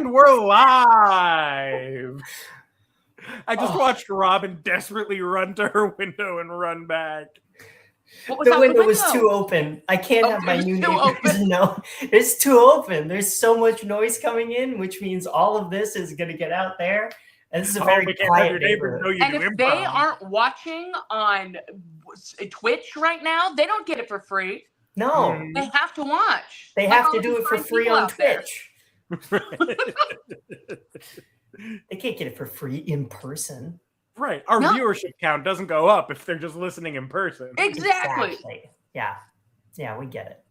And we're live. I just watched Robin desperately run to her window and run back. The window was too open. I can't have my new neighbors know. It's too open. There's so much noise coming in, which means all of this is going to get out there. And this is a very quiet neighborhood. And if they aren't watching on Twitch right now, they don't get it for free. No. They have to watch. They have to do it for free on Twitch. They can't get it for free in person. Right. Our viewership count doesn't go up if they're just listening in person. Exactly. Yeah. Yeah, we get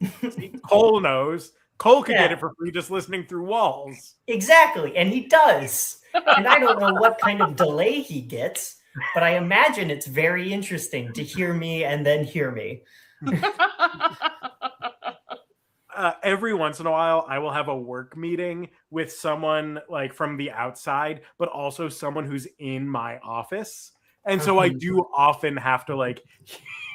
it. See, Cole knows. Cole could get it for free just listening through walls. Exactly. And he does. And I don't know what kind of delay he gets, but I imagine it's very interesting to hear me and then hear me. Every once in a while, I will have a work meeting with someone like from the outside, but also someone who's in my office. And so I do often have to like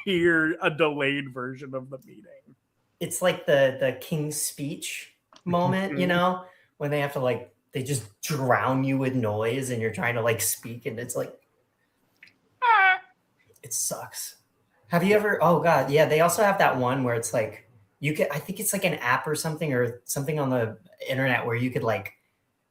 hear a delayed version of the meeting. It's like the King's Speech moment, you know, when they have to like, they just drown you with noise and you're trying to like speak and it's like, it sucks. Have you ever, oh God, yeah, they also have that one where it's like, you could, I think it's like an app or something on the internet where you could like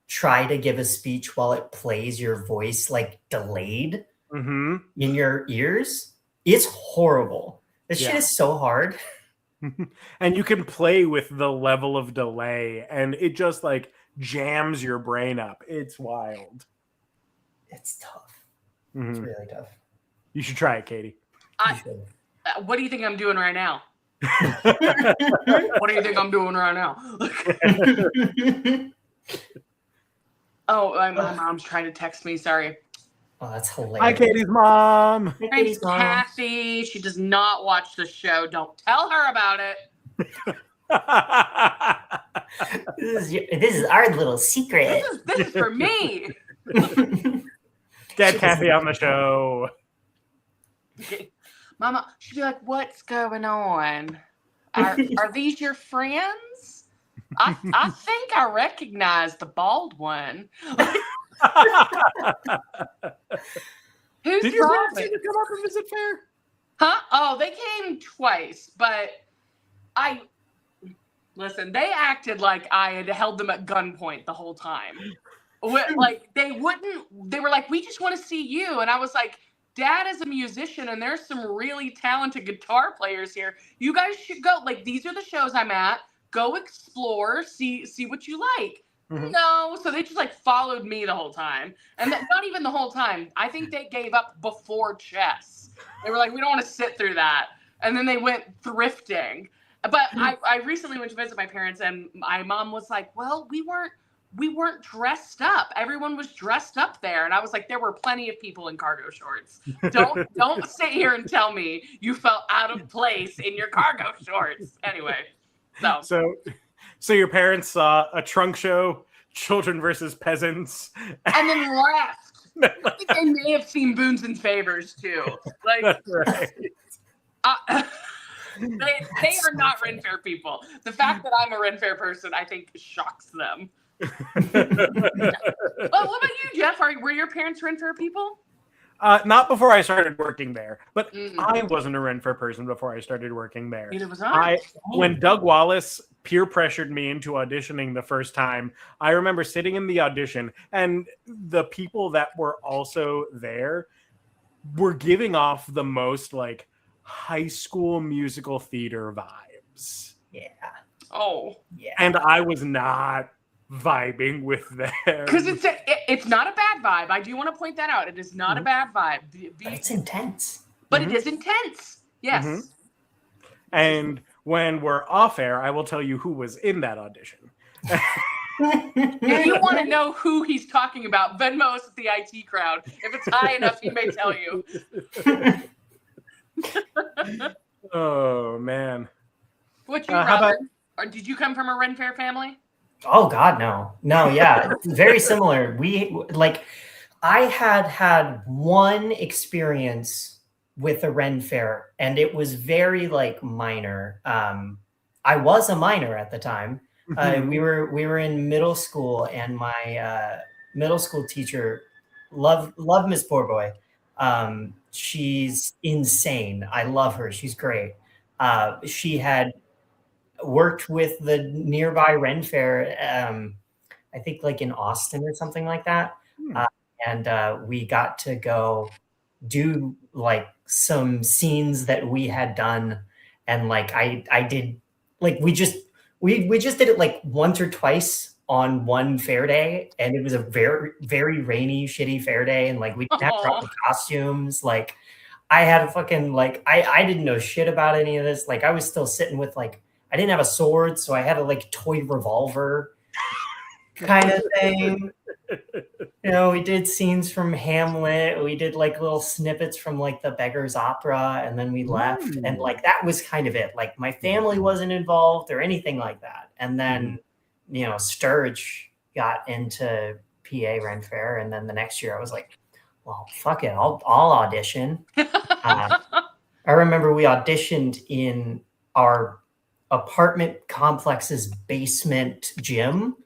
try to give a speech while it plays your voice like delayed in your ears. It's horrible. This shit is so hard. And you can play with the level of delay and it just like jams your brain up. It's wild. It's tough. It's really tough. You should try it, Katie. What do you think I'm doing right now? What do you think I'm doing right now? My mom's trying to text me. Sorry. Oh, that's hilarious. Hi, Katie's mom. Hi, Katie's mom. Kathy. She does not watch the show. Don't tell her about it. This is our little secret. This is for me. Get Kathy on the show. Mama, she'd be like, "What's going on? Are these your friends? I think I recognize the bald one." Who's Did your parents even come up and visit Fair? Huh? Oh, they came twice, but listen, they acted like I had held them at gunpoint the whole time. Like they were like, "We just want to see you." And I was like, Dad is a musician and there's some really talented guitar players here. You guys should go. Like, these are the shows I'm at. Go explore, see what you like. No, so they just like followed me the whole time. And not even the whole time. I think they gave up before chess. They were like, we don't want to sit through that. And then they went thrifting. But I recently went to visit my parents and my mom was like, well, we weren't dressed up. Everyone was dressed up there. And I was like, there were plenty of people in cargo shorts. Don't sit here and tell me you felt out of place in your cargo shorts. Anyway, so your parents saw a trunk show, Children versus Peasants. And then left. They may have seen Boons and Favors too. Like, that's right. They are not Ren Fair people. The fact that I'm a Ren Fair person, I think, shocks them. Well, what about you, Jeff? Were your parents Ren Fair people? Not before I started working there, but I wasn't a Ren Fair person before I started working there. Neither was I. When Doug Wallace peer pressured me into auditioning the first time, I remember sitting in the audition, and the people that were also there were giving off the most like high school musical theater vibes. Yeah. Oh. Yeah. And I was not vibing with them because it's not a bad vibe. I do want to point that out. It is not a bad vibe. But it's intense. But it is intense. Yes. And when we're off air, I will tell you who was in that audition. If you want to know who he's talking about, Venmo us at the IT crowd. If it's high enough, he may tell you. Oh man. What you Robin? Or did you come from a Ren Fair family? Oh God, no, yeah, very similar. I had one experience with a Ren Fair, and it was very like minor. I was a minor at the time, We were in middle school, and my middle school teacher, love Miss Poorboy. She's insane. I love her. She's great. She had worked with the nearby Ren Fair, I think like in Austin or something like that. And we got to go do like some scenes that we had done. And like I did, like we just did it like once or twice on one fair day, and it was a very, very rainy, shitty fair day, and like we didn't have proper costumes. Like I had a fucking like I didn't know shit about any of this. Like I was still sitting with like I didn't have a sword, so I had a like toy revolver kind of thing. You know, we did scenes from Hamlet. We did like little snippets from like the Beggar's Opera, and then we left. And like that was kind of it. Like my family wasn't involved or anything like that. And then, you know, Sturge got into PA Ren Fair, and then the next year I was like, well, fuck it, I'll audition. I remember we auditioned in our apartment complex's basement gym.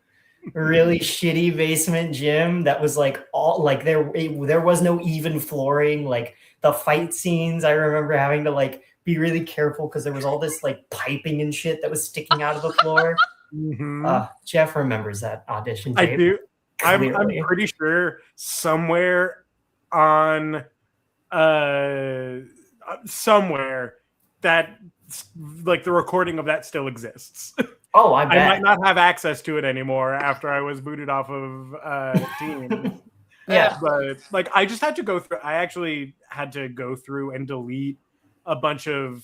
Really shitty basement gym that was like all like there was no even flooring. Like the fight scenes, I remember having to like be really careful because there was all this like piping and shit that was sticking out of the floor. Jeff remembers that audition tape. I do. I'm pretty sure somewhere on somewhere that like the recording of that still exists. Oh, I bet. I might not have access to it anymore after I was booted off of Teams. Yeah. But like I just had to go through. I actually had to go through and delete a bunch of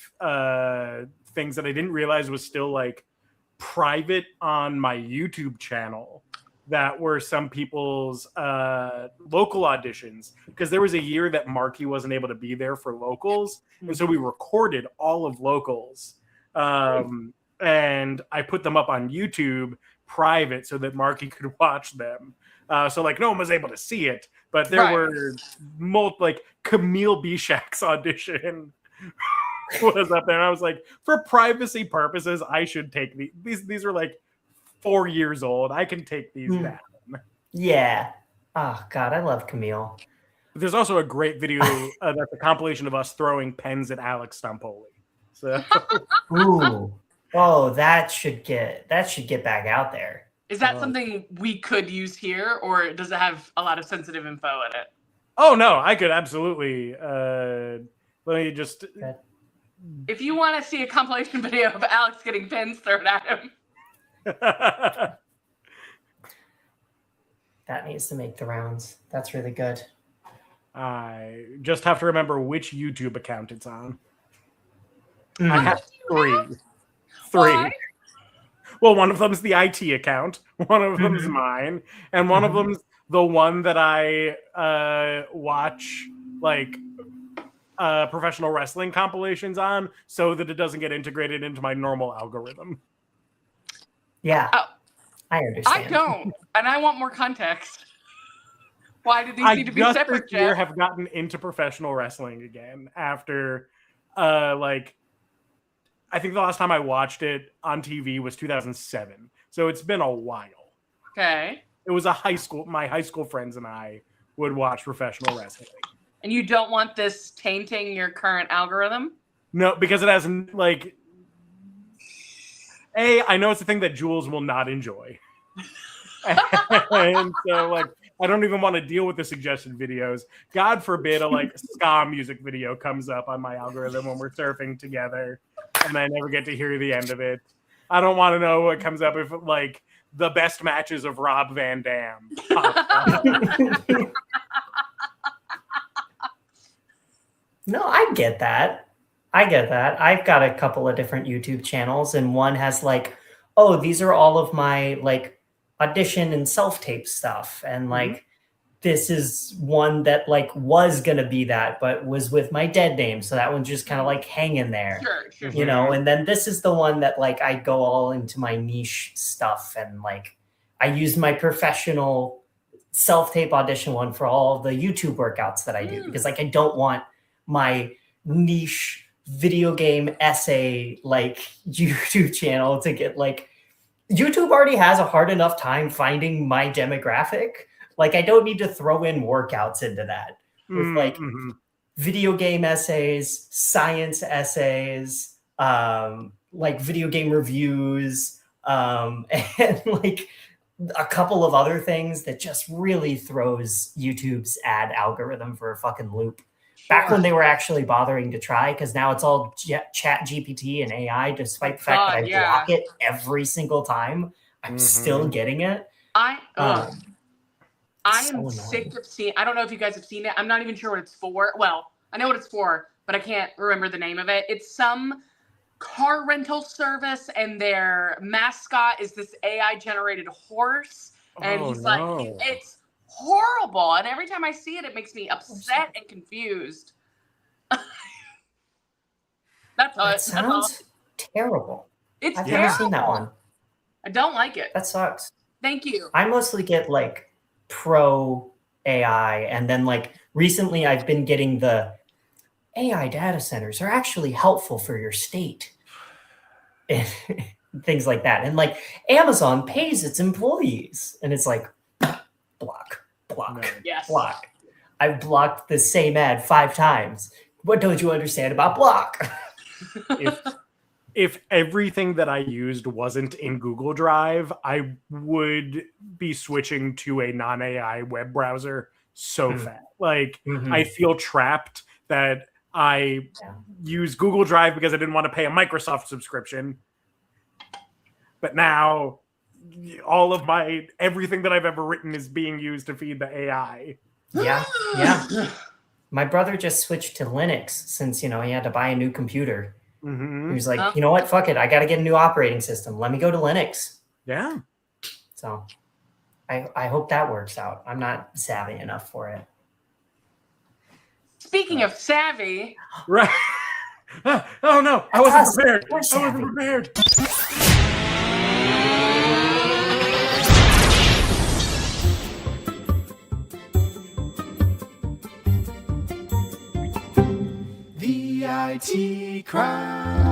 things that I didn't realize was still like private on my YouTube channel. That were some people's local auditions, because there was a year that Marky wasn't able to be there for locals, and so we recorded all of locals. And I put them up on YouTube private so that Marky could watch them. So like no one was able to see it, but there were like Camille Bishak's audition was up there. And I was like, for privacy purposes, I should take these. These are like 4 years old. I can take these down. Yeah. Oh God, I love Camille. There's also a great video that's a compilation of us throwing pens at Alex Stampoli. So ooh. Oh, that should get back out there. Is that something we could use here, or does it have a lot of sensitive info in it? Oh no, I could absolutely. Let me just. If you want to see a compilation video of Alex getting pins thrown at him, that needs to make the rounds. That's really good. I just have to remember which YouTube account it's on. I have three. Why? Well, one of them's the IT account, one of them's mine, and one of them's the one that I watch like professional wrestling compilations on, so that it doesn't get integrated into my normal algorithm. Yeah, I understand. I don't, and I want more context. Why did these need to be separate, Jeff? I have gotten into professional wrestling again after like. I think the last time I watched it on TV was 2007. So it's been a while. Okay. It was my high school friends and I would watch professional wrestling. And you don't want this tainting your current algorithm? No, because it has like I know it's a thing that Jules will not enjoy. And so like I don't even want to deal with the suggested videos. God forbid a like ska music video comes up on my algorithm when we're surfing together and I never get to hear the end of it. I don't want to know what comes up if like the best matches of Rob Van Dam. No, I get that. I've got a couple of different YouTube channels, and one has like, oh, these are all of my like audition and self-tape stuff, and like this is one that like was gonna be that but was with my dead name, so that one's just kind of like hanging there. Sure. You know, and then this is the one that like I go all into my niche stuff, and like I use my professional self-tape audition one for all the YouTube workouts that I do, because like I don't want my niche video game essay like YouTube channel to get like YouTube already has a hard enough time finding my demographic. Like, I don't need to throw in workouts into that with like video game essays, science essays, like video game reviews, and like a couple of other things that just really throws YouTube's ad algorithm for a fucking loop. Back when they were actually bothering to try, because now it's all chat GPT and AI, despite the fact that I block it every single time, I'm still getting it. I am so sick of seeing, I don't know if you guys have seen it. I'm not even sure what it's for. Well, I know what it's for, but I can't remember the name of it. It's some car rental service, and their mascot is this AI generated horse. And he's like, it's horrible. And every time I see it, it makes me upset and confused. That sounds terrible. It's I've terrible. never seen that one. I don't like it. That sucks. Thank you. I mostly get like pro AI, and then like recently I've been getting the AI data centers are actually helpful for your state. And things like that. And like Amazon pays its employees, and it's like block, block. I've blocked the same ad 5 times. What don't you understand about block? If everything that I used wasn't in Google Drive, I would be switching to a non-AI web browser so fast. Like, I feel trapped that I use Google Drive because I didn't want to pay a Microsoft subscription. But now all of everything that I've ever written is being used to feed the AI. Yeah. My brother just switched to Linux since, he had to buy a new computer. He was like, you know what? Fuck it. I got to get a new operating system. Let me go to Linux. Yeah. So I hope that works out. I'm not savvy enough for it. Speaking of savvy. Right. Oh, no. I wasn't prepared. I wasn't prepared. The IT crowd.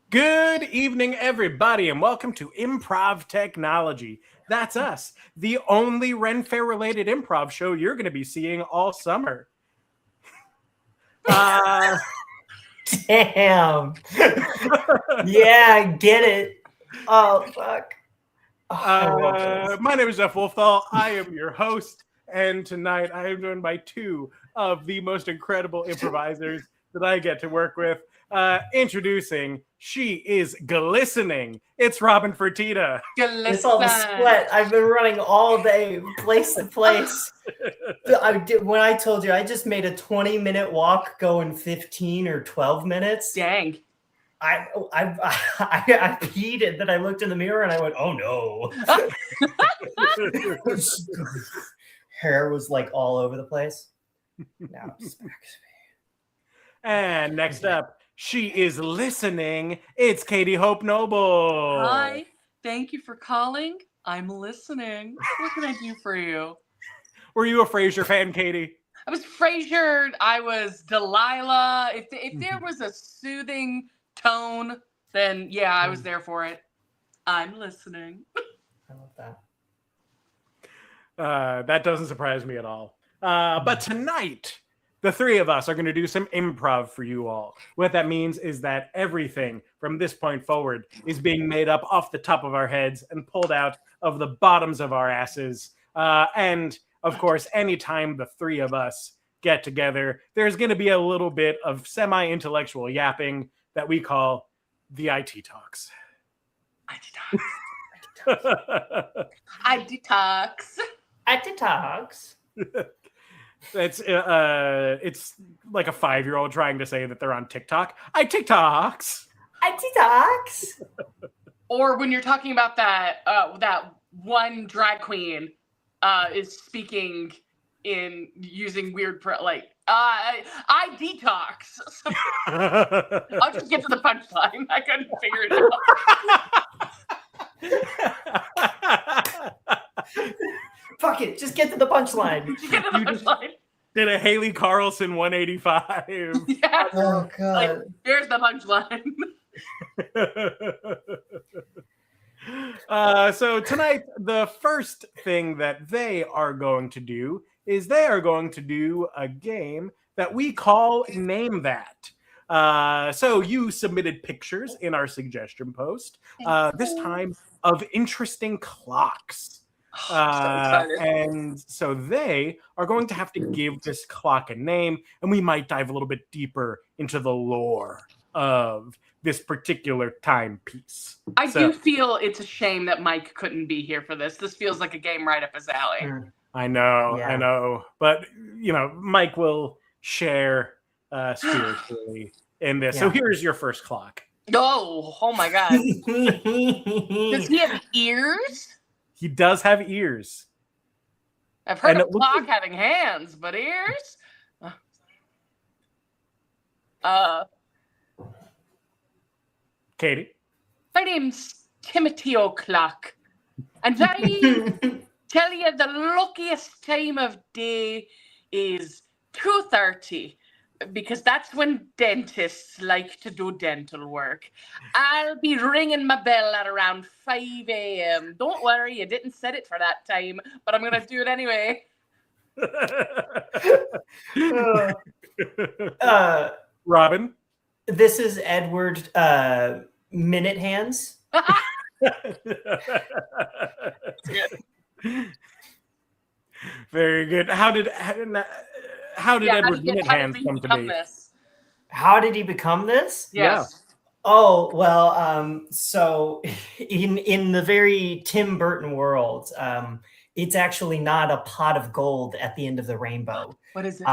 Good evening, everybody, and welcome to Improv Technology. That's us, the only Ren Fair-related improv show you're going to be seeing all summer. Damn. Yeah, I get it. Oh, fuck. My name is Jeff Wolfthal. I am your host, and tonight I am joined by 2 of the most incredible improvisers that I get to work with. Introducing, she is glistening. It's Robin Fertitta. It's all the sweat. I've been running all day, place to place. When I told you, I just made a 20-minute walk going 15 or 12 minutes. Dang. I peed, and then I looked in the mirror and I went, oh no. Hair was like all over the place. Now it's back to me. And next up, she is listening. It's Katie Hope Noble. Hi. Thank you for calling. I'm listening. What can I do for you? Were you a Frasier fan, Katie? I was Frasier. I was Delilah. If there was a soothing tone, then yeah, I was there for it. I'm listening. I love that. That doesn't surprise me at all. But tonight, the 3 of us are going to do some improv for you all. What that means is that everything from this point forward is being made up off the top of our heads and pulled out of the bottoms of our asses. And, of course, anytime the 3 of us get together, there's going to be a little bit of semi-intellectual yapping that we call the IT Talks. IT Talks. It's like a 5-year-old trying to say that they're on TikTok. TikToks. Or when you're talking about that one drag queen is speaking in using weird I detox. I'll just get to the punchline. I couldn't figure it out. Fuck it, just get to the punchline. Did a Haley Carlson 185. Yeah. Oh god. Like, here's the punchline. So tonight, the first thing that they are going to do is they are going to do a game that we call Name That. So you submitted pictures in our suggestion post, this time of interesting clocks. So excited. And so they are going to have to give this clock a name, and we might dive a little bit deeper into the lore of this particular timepiece. I do feel it's a shame that Mike couldn't be here for this. This feels like a game right up his alley. I know. But, Mike will share spiritually in this. Yeah. So here's your first clock. Oh my God. Does he have ears? He does have ears. I've heard And of it looks clock having hands, but ears? Katie? My name's Timothy O'Clock. And I tell you the luckiest time of day is 2:30, because that's when dentists like to do dental work. I'll be ringing my bell at around 5 a.m. Don't worry, you didn't set it for that time, but I'm going to do it anyway. Robin? This is Edward Minute Hands. Very good. How did Edward Minute Hands come to be? This? How did he become this? Yes. Oh, well, so in the very Tim Burton world, it's actually not a pot of gold at the end of the rainbow. What is it?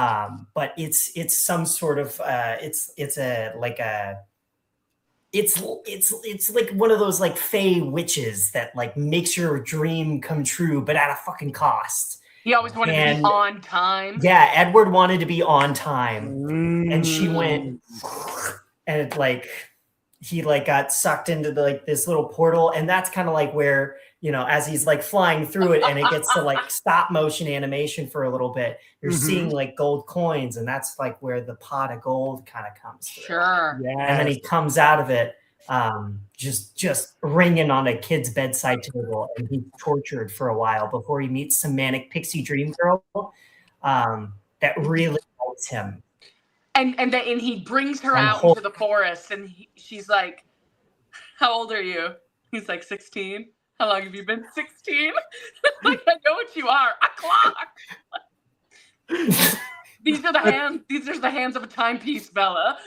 But it's some sort of it's like one of those like fey witches that like makes your dream come true, but at a fucking cost. He always wanted to be on time. Yeah, Edward wanted to be on time, and she went, and it, like he like got sucked into this little portal, and that's kind of like where, as he's like flying through it, and it gets to like stop motion animation for a little bit. You're seeing like gold coins, and that's like where the pot of gold kind of comes through. Sure. Yes. And then he comes out of it, just ringing on a kid's bedside table, and he's tortured for a while before he meets some manic pixie dream girl that really likes him. And he brings her out into the forest, and she's like, "How old are you?" He's like, 16. How long have you been 16? Like, I know what you are. A clock. These are the hands. These are the hands of a timepiece, Bella.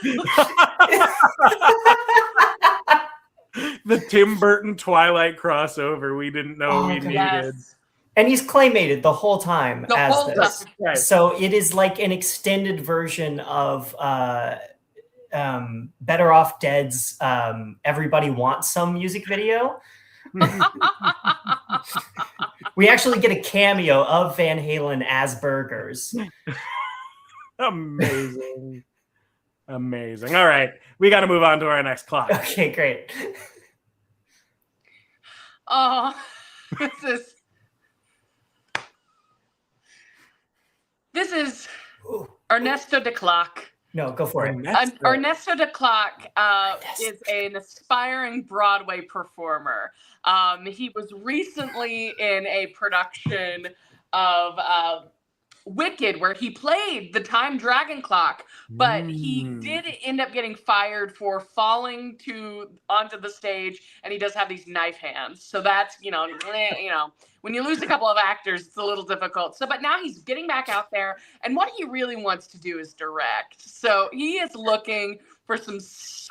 The Tim Burton Twilight crossover we didn't know we needed. Yes. And he's claymated the whole time as this. Right. So it is like an extended version of Better Off Dead's Everybody Wants Some music video. We actually get a cameo of Van Halen as Burgers. Amazing. Amazing. All right. We got to move on to our next clock. Okay, great. Oh, this is Ernesto de Clock. No, go for it. Ernesto de Clock is an aspiring Broadway performer. He was recently in a production of Wicked, where he played the time dragon clock, but he did end up getting fired for falling onto the stage, and he does have these knife hands. So that's, when you lose a couple of actors, it's a little difficult. So, but now he's getting back out there, and what he really wants to do is direct. So he is looking for some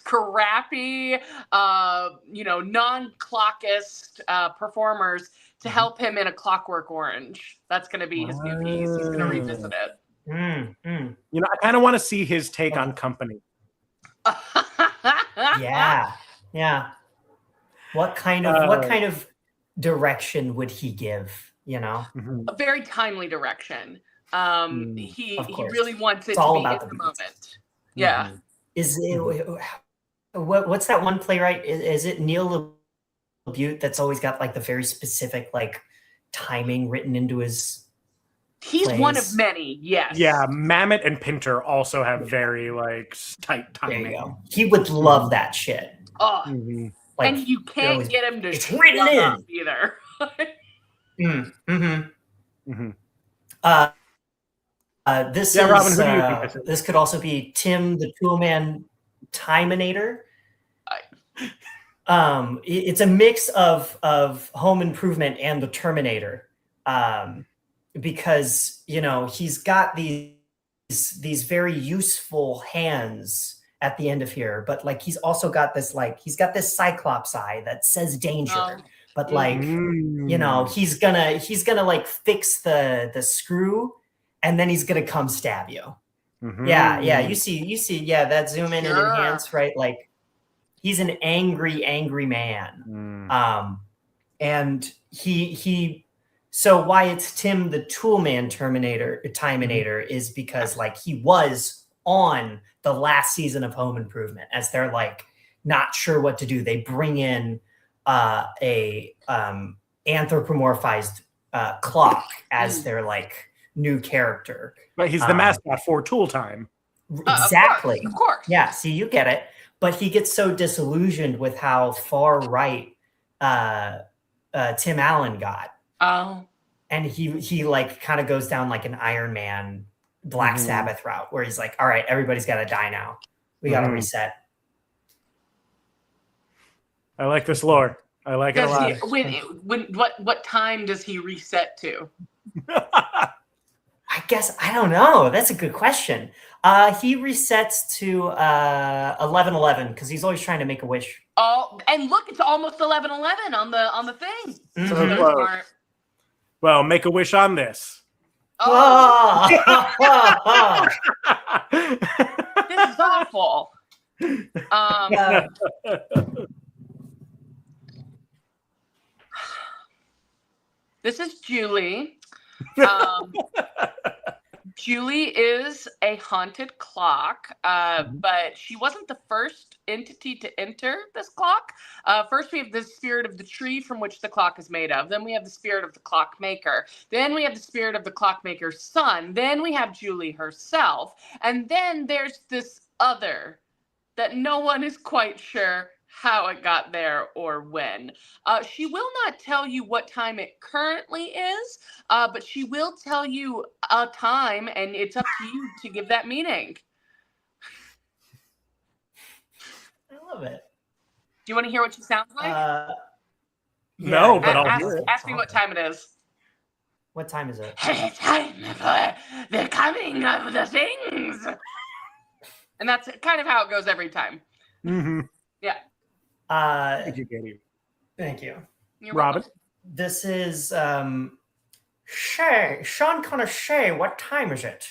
crappy, non-clockist performers to help him in A Clockwork Orange. That's going to be his new piece. He's going to revisit it. I kind of want to see his take on Company. Yeah. What kind of direction would he give? A very timely direction. He really wants it all to be about in the the moment. Yeah. Is it, what's that one playwright? Is it Neil LaBute that's always got like the very specific like timing written into his He's one of many, yes. Yeah, Mamet and Pinter also have very like tight timing. There you go. He would love that shit. Oh, like, and you can't get him to it's shut written in up either. This yeah, is Robin, who do you think this is? This could also be Tim the Toolman Timinator. It's a mix of Home Improvement and the Terminator, because he's got these very useful hands at the end of here, but like he's also got this Cyclops eye that says danger, but like he's gonna like fix the screw, and then he's gonna come stab you. Yeah, you see, that zoom in and enhance, right? Like, he's an angry man. And he so why it's Tim the Toolman Timinator is because like he was on the last season of Home Improvement, as they're like not sure what to do. They bring in a anthropomorphized clock as their like new character. But he's the mascot for Tool Time. Exactly. Of course. Yeah, see, you get it. But he gets so disillusioned with how far right Tim Allen got. Oh. And he like kind of goes down like an Iron Man Black Sabbath route, where he's like, all right, everybody's got to die now. We got to reset. I like this lore. I like it a lot. What time does he reset to? I guess, I don't know. That's a good question. He resets to 11:11 because he's always trying to make a wish. Oh, and look, it's almost 11:11 on the thing. So close. Well, make a wish on this. Oh. This is awful. This is Julie. Julie is a haunted clock, but she wasn't the first entity to enter this clock. First, we have the spirit of the tree from which the clock is made of. Then we have the spirit of the clockmaker. Then we have the spirit of the clockmaker's son. Then we have Julie herself. And then there's this other that no one is quite sure how it got there or when. She will not tell you what time it currently is, but she will tell you a time, and it's up to you to give that meaning. I love it. Do you want to hear what she sounds like? No, but I'll hear it. Ask me what time it is. What time is it? It's time for the coming of the things. And that's kind of how it goes every time. Yeah. Thank you. You're Robin? welcome. This is Shay. Sean Connor Shay, what time is it?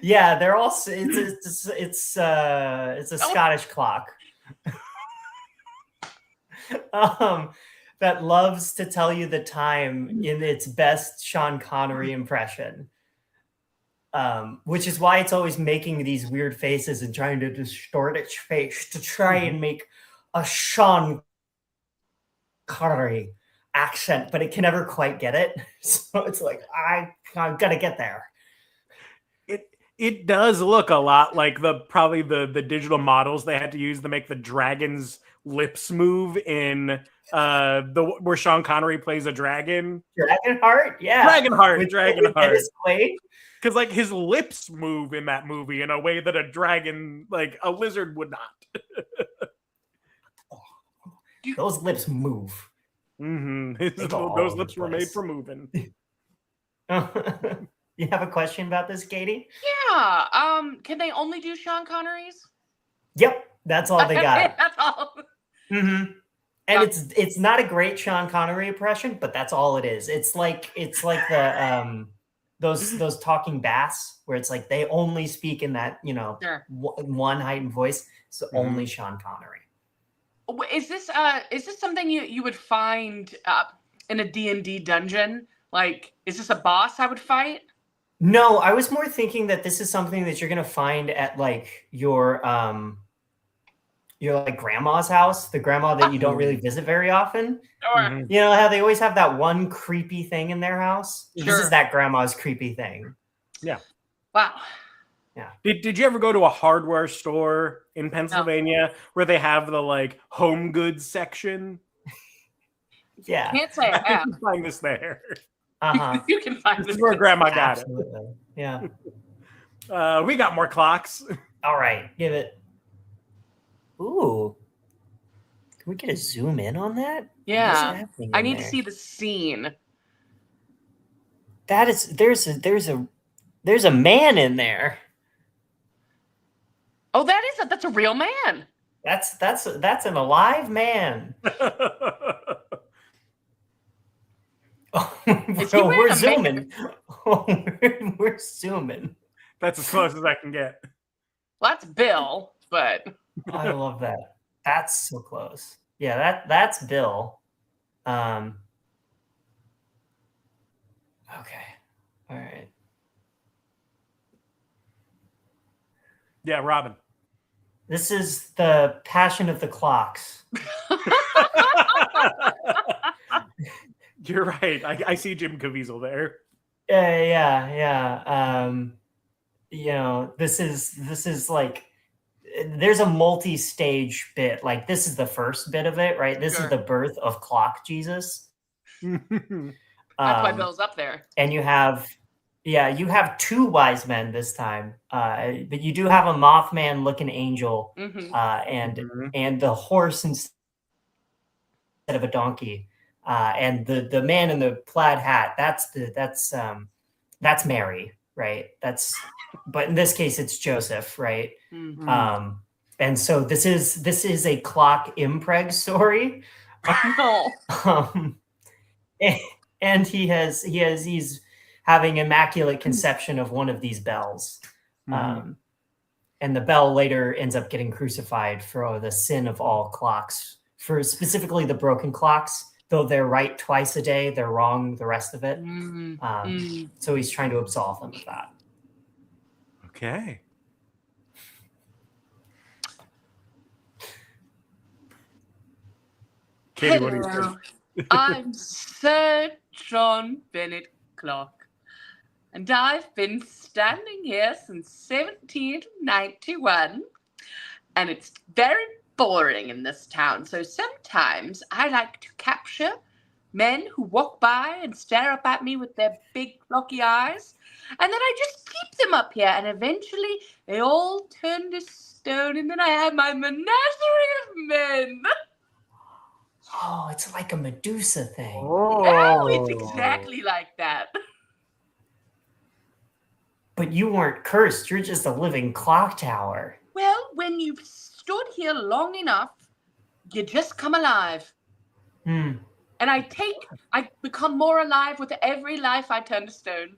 Yeah, they're all it's a Scottish clock. That loves to tell you the time in its best Sean Connery impression. Which is why it's always making these weird faces and trying to distort its face to try and make a Sean Connery accent, but it can never quite get it. So it's like, I'm gonna get there. It does look a lot like probably the digital models they had to use to make the dragon's lips move in where Sean Connery plays a dragon. Dragonheart, yeah. Dragonheart. Because like his lips move in that movie in a way that a dragon, like a lizard, would not. Those lips move. Those lips were made for moving. You have a question about this, Katie? Yeah. Can they only do Sean Connery's? Yep, that's all they got. That's all. And it's not a great Sean Connery impression, but that's all it is. It's like the those talking bass where it's like they only speak in that one heightened voice. So only Sean Connery. Is this something you would find in a D&D dungeon? Like, is this a boss I would fight? No, I was more thinking that this is something that you're gonna find at like your your like grandma's house, the grandma that you don't really visit very often. Sure. Mhm. You know how they always have that one creepy thing in their house? This Sure. is that grandma's creepy thing. Wow. Did you ever go to a hardware store in Pennsylvania where they have the like home goods section? Yeah. Can't say I You have. can find this there. Uh-huh. You can find This this. is where Grandma got Absolutely. Yeah. it. We got more clocks. All right. Give it. Ooh. Can we get a zoom in on that? Yeah. What's happening I in need there? to see the scene. That is there's a man in there. Oh, that's a real man. That's an alive man. Oh, Is he bro, wearing we're a zooming. Oh, we're zooming. That's as close as I can get. Well, that's Bill, but I love that. That's so close. Yeah, that's Bill. Okay. All right. Yeah, Robin. This is the Passion of the Clocks. You're right. I see Jim Caviezel there. Yeah. You know, this is like there's a multi-stage bit. Like this is the first bit of it, right? This Sure. is the birth of Clock Jesus. that's why Bill's up there. And you have two wise men this time, but you do have a Mothman looking angel, Mm-hmm. and the horse instead of a donkey, and the man in the plaid hat. That's Mary, right? But in this case it's Joseph, right? Mm. And so this is a clock impreg story. No. And he's having immaculate conception of one of these bells. And the bell later ends up getting crucified for the sin of all clocks, for specifically the broken clocks. Though they're right twice a day, they're wrong the rest of it. So he's trying to absolve them of that. Okay. Katie, what do you think? Hello. I'm Sir John Bennett Clark, and I've been standing here since 1791, and it's very boring in this town, so sometimes I like to capture men who walk by and stare up at me with their big flocky eyes, and then I just keep them up here, and eventually they all turn to stone, and then I have my menagerie of men. Oh, it's like a Medusa thing. Oh, it's exactly like that. But you weren't cursed. You're just a living clock tower. Well, when you've stood here long enough, you just come alive. Hmm. And I become more alive with every life I turn to stone.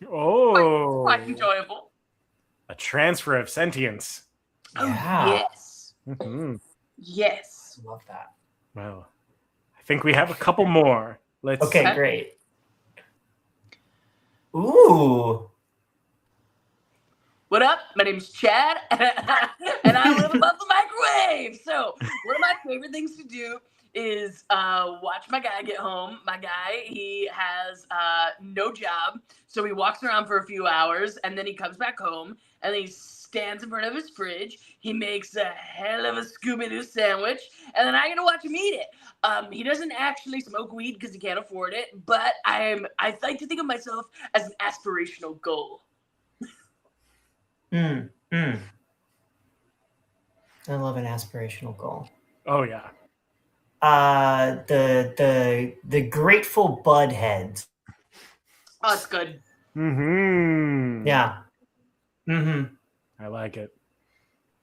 Oh. Quite enjoyable. A transfer of sentience. Oh, Yeah. yes. Mhm. Yes. Love that. Well, I think we have a couple more. Let's. Okay, great. Ooh. What up? My name's Chad, and I live above the microwave. So one of my favorite things to do is watch my guy get home. My guy, he has no job, so he walks around for a few hours, and then he comes back home, and then he stands in front of his fridge. He makes a hell of a Scooby-Doo sandwich, and then I get to watch him eat it. He doesn't actually smoke weed because he can't afford it, but I like to think of myself as an aspirational goal. I love an aspirational goal. Oh yeah. The Grateful Budheads. Oh, it's good. Mm-hmm. Yeah. Mm-hmm. I like it.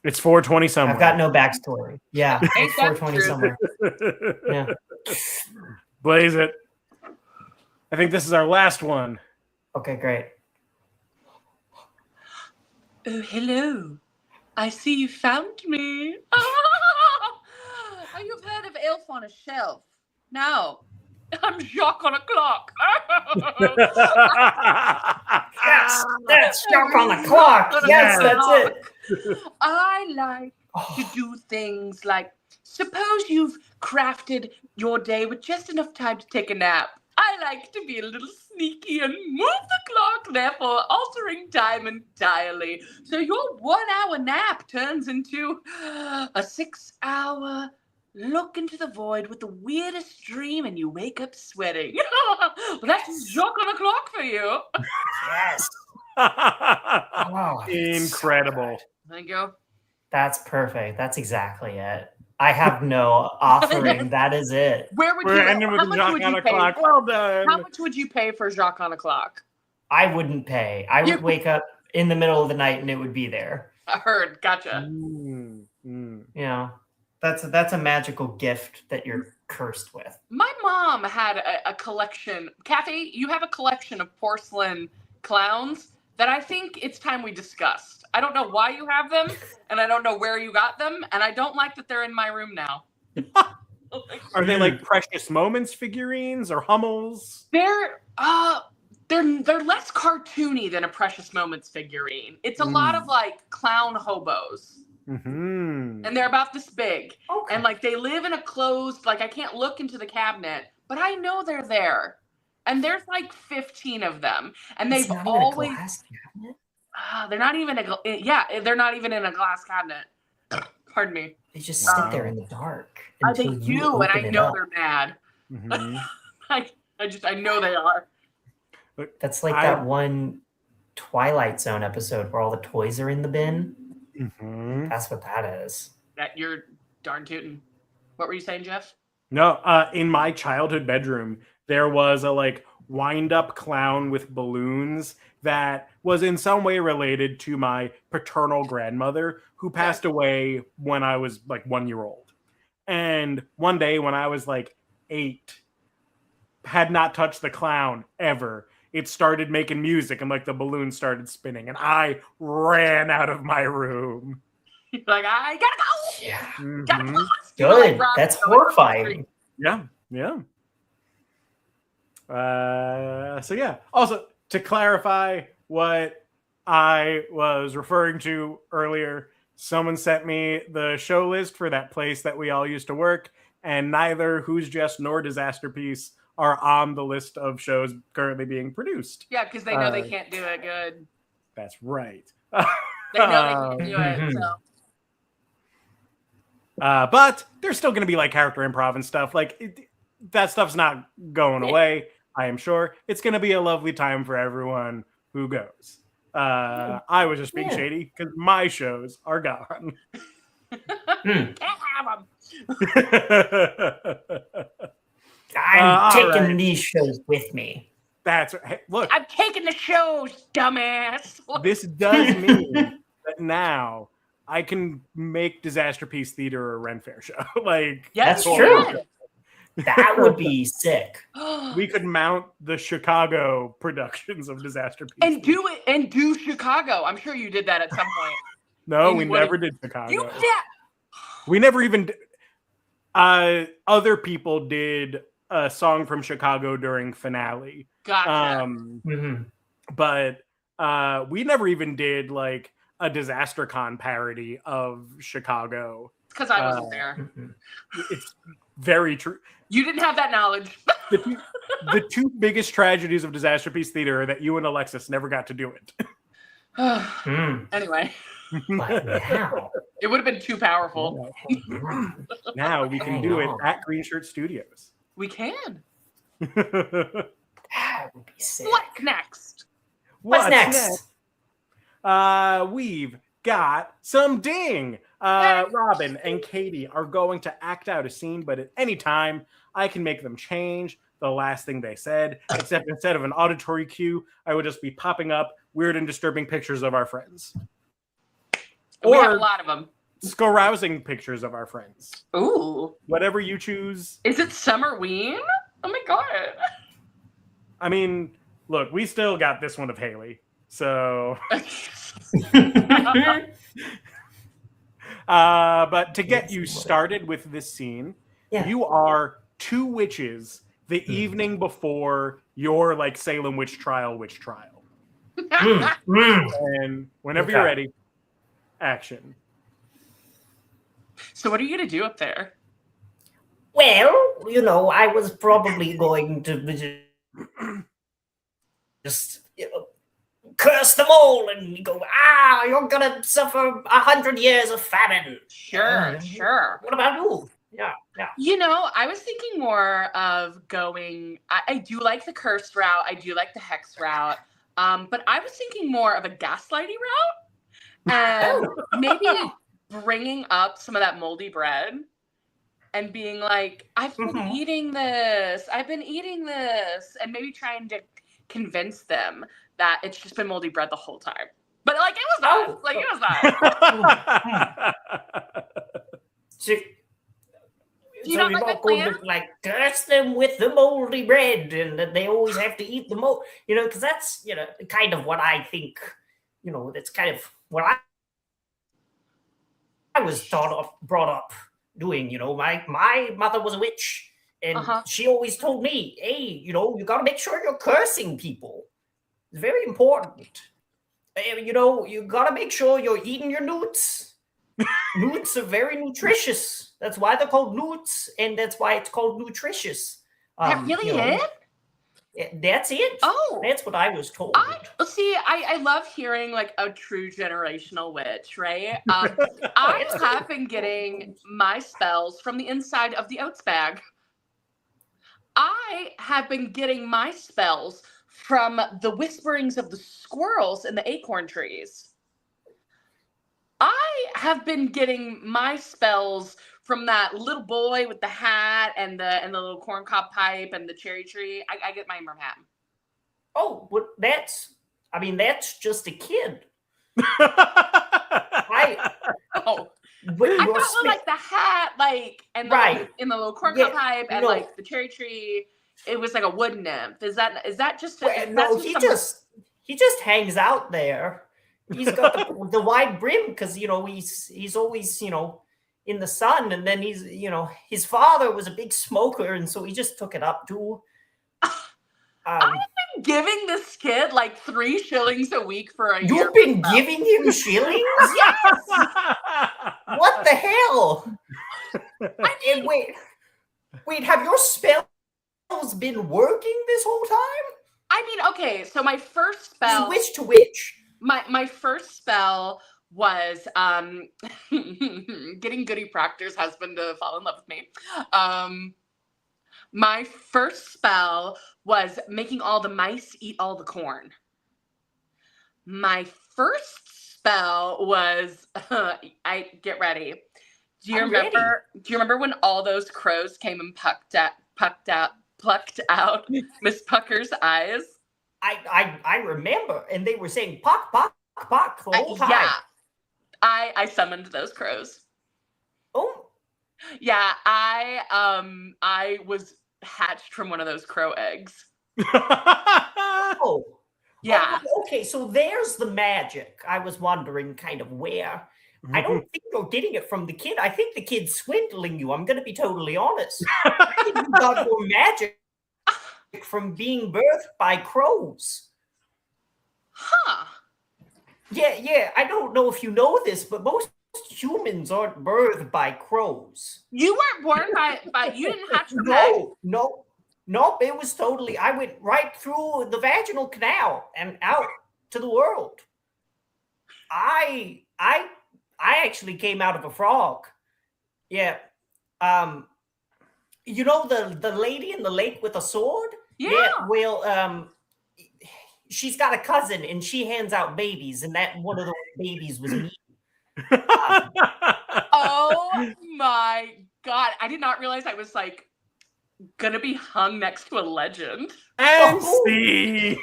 It's 420 somewhere. I've got no backstory. Yeah. Ain't It's that 420 true? somewhere. Yeah. Blaze it. I think this is our last one. Okay, great. Oh, hello. I see you found me. Oh, you've heard of Elf on a Shelf? No. I'm Jacques on a clock. That's Jump on the Clock. Yes, that's it. I like to do things like, suppose you've crafted your day with just enough time to take a nap. I like to be a little sneaky and move the clock, therefore altering time entirely. So your 1 hour nap turns into a 6 hour look into the void with the weirdest dream and you wake up sweating. Well, that's joke on a clock for you. Yes. Oh, Incredible. so Thank you. that's perfect. That's exactly it. I have no offering. That is it. Where would We're you? ending with How much Jacques would on you a pay? clock. Well done. How much would you pay for Jacques on a clock? I wouldn't pay. I would wake up in the middle of the night and it would be there. I heard. Gotcha. You know, that's a magical gift that you're cursed with. My mom had a collection. Kathy, you have a collection of porcelain clowns that I think it's time we discussed. I don't know why you have them, and I don't know where you got them, and I don't like that they're in my room now. Are they like Precious Moments figurines or Hummels? They're less cartoony than a Precious Moments figurine. It's a lot of like clown hobos. Mm-hmm. And they're about this big. Okay. And like they live in a closed, like I can't look into the cabinet, but I know they're there. And there's like 15 of them. And It's they've not even a always glass cabinet? they're not even they're not even in a glass cabinet. Pardon me. They just sit there in the dark. They until you do, and I open it know up. they're mad. Mm-hmm. I know they are. That's like that one Twilight Zone episode where all the toys are in the bin. Mm-hmm. That's what that is. That you're darn tootin'. What were you saying, Jeff? No, in my childhood bedroom, there was a like wind-up clown with balloons that was in some way related to my paternal grandmother, who passed away when I was like 1 year old. And one day when I was like 8, had not touched the clown ever. It started making music and like the balloon started spinning, and I ran out of my room. Like, I gotta go. Yeah. Mm-hmm. Gotta go. Good. Like, That's Rob, horrifying. Yeah. So yeah. Also, to clarify what I was referring to earlier, someone sent me the show list for that place that we all used to work, and neither Who's Just nor Disaster Piece are on the list of shows currently being produced. Yeah, because they know they can't do it good. That's right. They know they can't do it. So. But there's still going to be like character improv and stuff. Like that stuff's not going away. I am sure it's going to be a lovely time for everyone who goes. I was just being shady because my shows are gone. Can't have them. I'm taking these shows with me. That's hey, look. I'm taking the shows, dumbass. This does mean that now I can make Disaster Piece Theater a Ren Fair show. Like that's true. That would be sick. We could mount the Chicago productions of Disaster Piece and do it and do Chicago. I'm sure you did that at some point. No, we never did Chicago. You did. We never even. Other people did a song from Chicago during finale. Gotcha. But we never even did like a Disaster Con parody of Chicago. Because I wasn't there. It's very true. You didn't have that knowledge. The two biggest tragedies of Disaster Piece Theater are that you and Alexis never got to do it. Anyway. But now, it would have been too powerful. Now we can do it at Green Shirt Studios. We can. that would be sick. What's next? What's next? We've got some ding. Robin and Katie are going to act out a scene, but at any time I can make them change the last thing they said, except instead of an auditory cue, I would just be popping up weird and disturbing pictures of our friends. We have a lot of them. Carousing pictures of our friends. Ooh. Whatever you choose. Is it Summerween? Oh my god. I mean, look, we still got this one of Haley. So but to get you started with this scene, you are 2 witches the evening before your like Salem witch trial. And whenever you're ready, action. So what are you gonna do up there? Well, you know, I was probably going to just curse them all and go, you're gonna suffer 100 years of famine. Sure. What about you? Yeah. You know, I was thinking more of going. I do like the curse route. I do like the hex route. But I was thinking more of a gaslighting route, and maybe bringing up some of that moldy bread, and being like, "I've been eating this. I've been eating this," and maybe trying to convince them that it's just been moldy bread the whole time. But like it was not. Like it was not. So You don't you're like my not going plan? to like curse them with the moldy bread, and that they always have to eat the mold, because that's kind of what I think. That's kind of what I was brought up doing. My mother was a witch, and she always told me, "Hey, you got to make sure you're cursing people. It's very important. You got to make sure you're eating your newts. Newts are very nutritious. That's why they're called newts, and that's why it's called nutritious." That really it? That's it. Oh, that's what I was told. I love hearing like a true generational witch, right? I have been getting my spells from the inside of the oats bag. I have been getting my spells from the whisperings of the squirrels in the acorn trees. I have been getting my spells from that little boy with the hat and the little corncob pipe and the cherry tree. I get mine from him. Oh, but that's just a kid. I thought like the hat, like and the, in the little corncob pipe and like the cherry tree. It was like a wood nymph. Is that just? He just hangs out there. He's got the wide brim because he's always in the sun, and then his father was a big smoker, and so he just took it up too. I've been giving this kid like 3 shillings a week for a year. You've been giving him shillings? Yes. What the hell? And wait, have your spells been working this whole time? I mean, okay, so my first spell. Witch to witch. My first spell was getting Goody Proctor's husband to fall in love with me. My first spell was making all the mice eat all the corn. My first spell was I get ready. Do you remember when all those crows came and plucked out Miss Pucker's eyes? I remember, and they were saying "pock, pock, pock" the whole time. Yeah, I summoned those crows. Oh, yeah, I was hatched from one of those crow eggs. Oh, yeah. Okay, so there's the magic. I was wondering kind of where. I don't think you're getting it from the kid. I think the kid's swindling you. I'm going to be totally honest. I think you got your magic from being birthed by crows. Huh. Yeah. I don't know if you know this, but most humans aren't birthed by crows. You weren't born by you didn't hatch from Nope. It was totally. I went right through the vaginal canal and out to the world. I actually came out of a frog. Yeah. You know the lady in the lake with a sword? Yeah. Well, she's got a cousin, and she hands out babies, and that one of those babies was me. Oh my God! I did not realize I was like gonna be hung next to a legend. And see.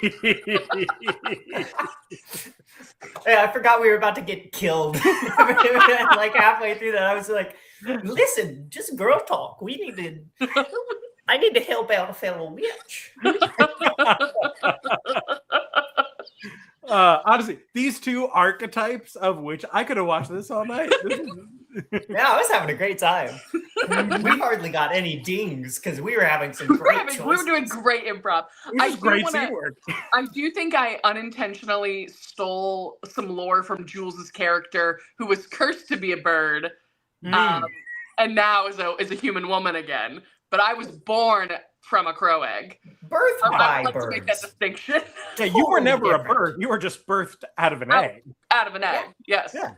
Yeah, I forgot we were about to get killed. Like halfway through that, I was like, "Listen, just girl talk. I need to help out a fellow witch." Honestly, these two archetypes of which I could have watched this all night. Yeah, I was having a great time. We hardly got any dings because we were having some great choices. We were doing great improv. Great teamwork. I do think I unintentionally stole some lore from Jules's character, who was cursed to be a bird, And now is a human woman again. But I was born from a crow egg. Birth I by would like to make that birds. distinction. Yeah, you were Totally never a different. bird. You were just birthed out of an egg. Out of an egg, yes. Yeah.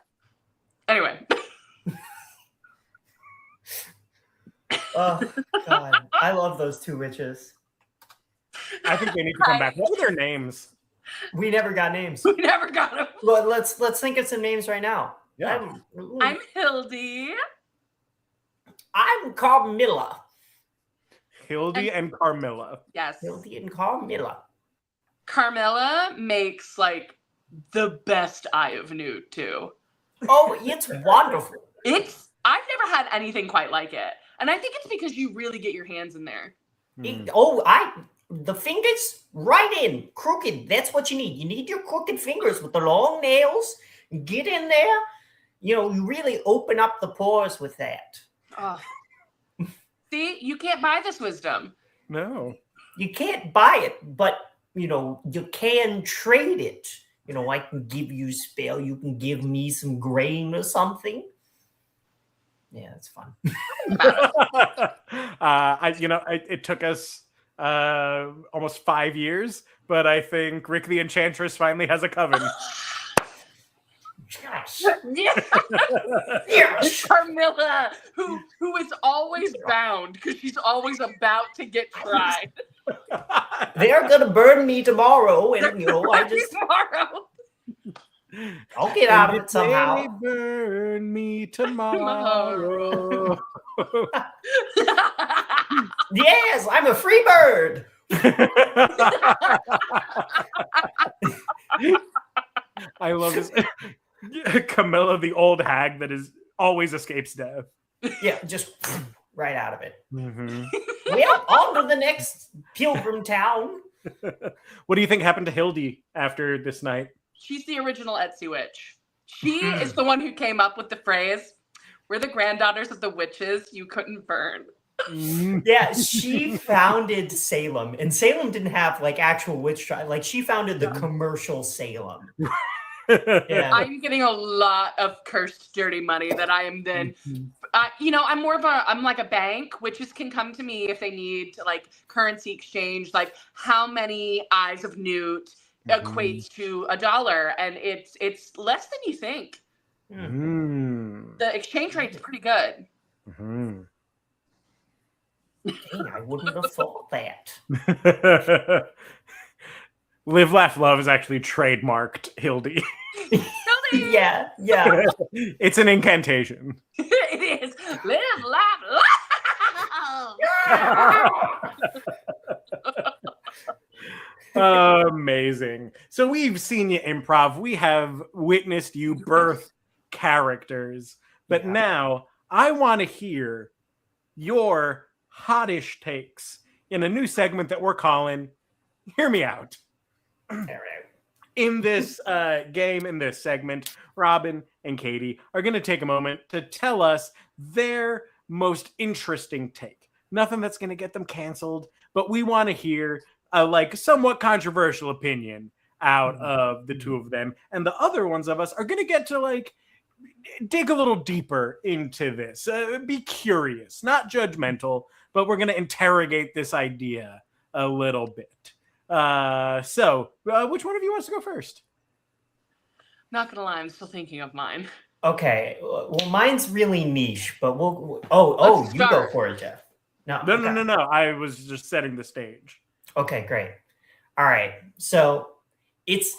Anyway. Oh, God. I love those two witches. I think they need to come back. What were their names? We never got names. We never got him. Well, let's think of some names right now. Yeah. I'm Hildy. I'm Carmilla. Hildy and Carmilla. Yes. Hildy and Carmilla. Carmilla makes like the best eye of newt too. Oh, it's wonderful. I've never had anything quite like it. And I think it's because you really get your hands in there. The fingers right in, crooked. That's what you need. You need your crooked fingers with the long nails. Get in there. You really open up the pores with that. Oh. See, you can't buy this wisdom. No. You can't buy it, but you can trade it. I can give you a spell. You can give me some grain or something. Yeah, it's fun. It took us almost 5 years, but I think Rick the Enchantress finally has a coven. Yes. Yeah. Yes. Carmilla, who is always bound because she's always about to get tried. They're gonna burn me tomorrow, and Tomorrow. I'll get out of it somehow. They burn me tomorrow. Yes, I'm a free bird. I love this. Camilla, the old hag that always escapes death. Yeah, just right out of it. Mm-hmm. Well, on to the next pilgrim town. What do you think happened to Hildy after this night? She's the original Etsy witch. She is the one who came up with the phrase, "We're the granddaughters of the witches you couldn't burn." Yeah, she founded Salem, and Salem didn't have actual witch trial. She founded the commercial Salem. Yeah. I'm getting a lot of cursed dirty money that I am then I'm like a bank. Witches can come to me if they need currency exchange, how many eyes of newt equates to $1, and it's less than you think. The exchange rate's pretty good. Dang, I wouldn't have thought that. Live, laugh, love is actually trademarked Hildy. Hildy! Yeah. It's an incantation. It is. Live, laugh, love. Amazing. So we've seen you improv. We have witnessed you birth characters. But now I want to hear your hottish takes in a new segment that we're calling Hear Me Out. In this game, in this segment, Robin and Katie are going to take a moment to tell us their most interesting take. Nothing that's going to get them canceled, but we want to hear a somewhat controversial opinion out of the two of them. And the other ones of us are going to get to dig a little deeper into this. Be curious, not judgmental, but we're going to interrogate this idea a little bit. So which one of you wants to go first? Not gonna lie, I'm still thinking of mine. Okay, well, mine's really niche, but we'll. You go for it, Jeff. No. I was just setting the stage. Okay, great. All right, so it's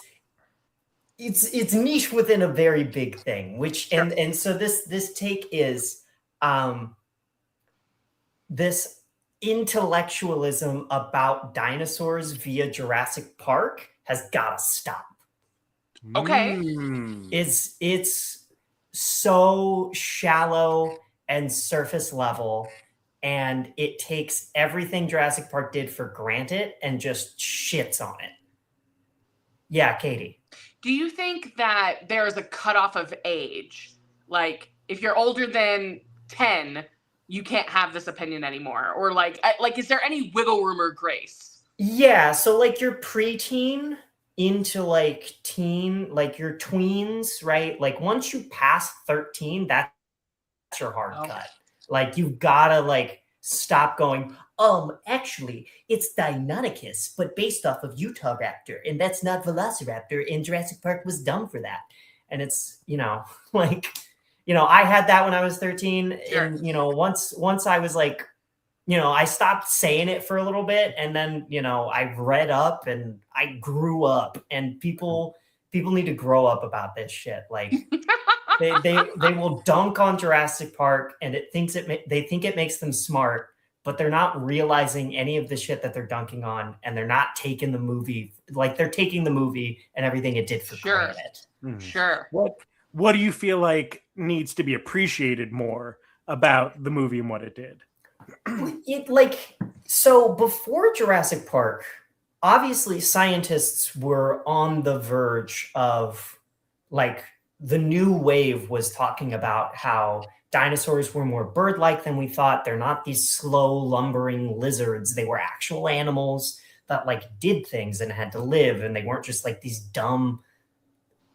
niche within a very big thing, which and so this take is this intellectualism about dinosaurs via Jurassic Park has got to stop. Okay. It's so shallow and surface level, and it takes everything Jurassic Park did for granted and just shits on it. Yeah, Katie. Do you think that there's a cutoff of age? If you're older than 10, you can't have this opinion anymore? Or is there any wiggle room or grace? Yeah, so you're preteen into teen, your tweens, right? Once you pass 13, that's your hard Oh. cut. Like, you've got to like stop going, actually, it's Deinonychus, but based off of Utah Raptor, and that's not Velociraptor, and Jurassic Park was dumb for that. And it's, like, I had that when I was 13, Sure. and, once I was like, I stopped saying it for a little bit, and then, I read up and I grew up, and people need to grow up about this shit. Like, they will dunk on Jurassic Park, and they think it makes them smart, but they're not realizing any of the shit that they're dunking on, and they're not taking the movie, like they're taking the movie and everything it did for Sure. granted. Sure. What do you feel like needs to be appreciated more about the movie and what it did? So before Jurassic Park, obviously scientists were on the verge of, like, the new wave was talking about how dinosaurs were more bird-like than we thought. They're not these slow, lumbering lizards. They were actual animals that, like, did things and had to live, and they weren't just like these dumb,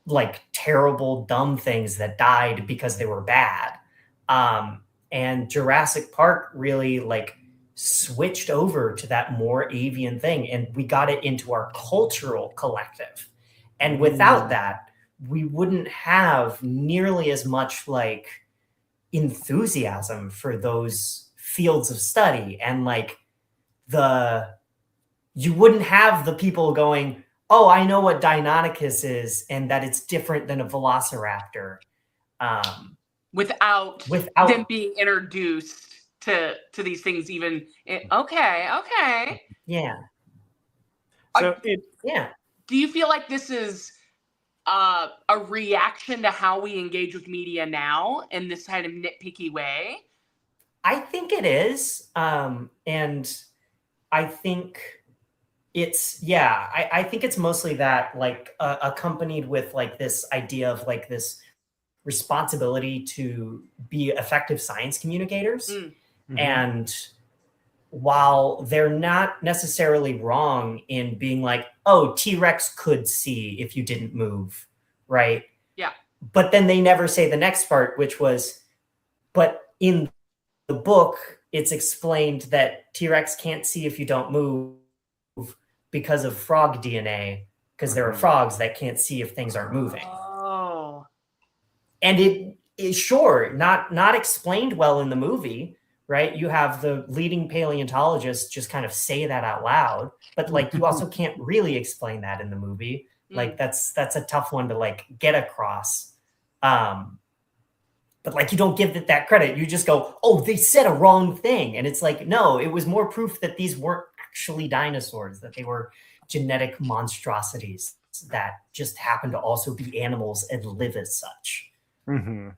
like, terrible, dumb things that died because they were bad. And Jurassic Park really, like, switched over to that more avian thing, and we got it into our cultural collective. And without that, we wouldn't have nearly as much, like, enthusiasm for those fields of study, and like you wouldn't have the people going, oh, I know what Deinonychus is and that it's different than a velociraptor, without them being introduced to these things. Even okay. Yeah. So yeah. Do you feel like this is a reaction to how we engage with media now in this kind of nitpicky way? I think it is. And I think it's, I think it's mostly that, like, accompanied with, like, this idea of, like, this responsibility to be effective science communicators. Mm-hmm. And while they're not necessarily wrong in being like, oh, T-Rex could see if you didn't move, right? Yeah. But then they never say the next part, which was, but in the book, it's explained that T-Rex can't see if you don't move because of frog DNA, because there are frogs that can't see if things aren't moving. Oh. And it is, sure, not explained well in the movie, right? You have the leading paleontologist just kind of say that out loud, but, like, you also can't really explain that in the movie. Like, that's a tough one to, like, get across. But, like, you don't give it that credit. You just go, oh, they said a wrong thing. And it's like, no, it was more proof that these weren't actually dinosaurs, that they were genetic monstrosities that just happen to also be animals and live as such. Mm-hmm.